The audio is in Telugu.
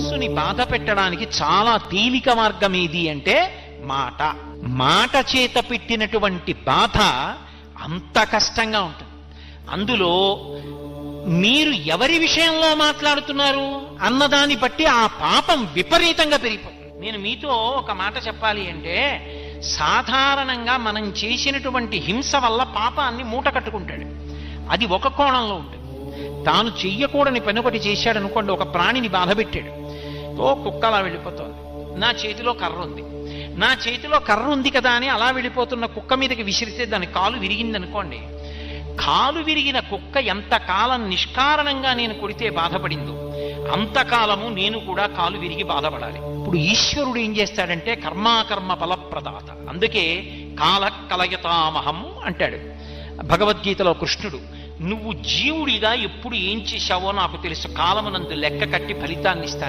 మనస్సుని బాధ పెట్టడానికి చాలా తేలిక మార్గం ఏది అంటే మాట. మాట చేత పెట్టినటువంటి బాధ అంత కష్టంగా ఉంటుంది. అందులో మీరు ఎవరి విషయంలో మాట్లాడుతున్నారు అన్నదాన్ని బట్టి ఆ పాపం విపరీతంగా పెరిగిపోతుంది. నేను మీతో ఒక మాట చెప్పాలి అంటే, సాధారణంగా మనం చేసినటువంటి హింస వల్ల పాపాన్ని మూట కట్టుకుంటాడు. అది ఒక కోణంలో ఉంటుంది. తాను చెయ్యకూడని పని ఒకటి చేశాడు అనుకోండి, ఒక ప్రాణిని బాధ పెట్టాడు. ఓ కుక్క అలా వెళ్ళిపోతుంది, నా చేతిలో కర్ర ఉంది కదా అని అలా వెళ్ళిపోతున్న కుక్క మీదకి విసిరితే దాని కాలు విరిగింది అనుకోండి. కాలు విరిగిన కుక్క ఎంతకాలం నిష్కారణంగా నేను కొడితే బాధపడిందో అంతకాలము నేను కూడా కాలు విరిగి బాధపడాలి. ఇప్పుడు ఈశ్వరుడు ఏం చేస్తాడంటే కర్మాకర్మ ఫలప్రదాత. అందుకే కాల కలయతామహం అంటాడు భగవద్గీతలో కృష్ణుడు. నువ్వు జీవుడిగా ఎప్పుడు ఏం చేశావో నాకు తెలుసు, కాలమునందు లెక్క కట్టి ఫలితాన్ని ఇస్తాను.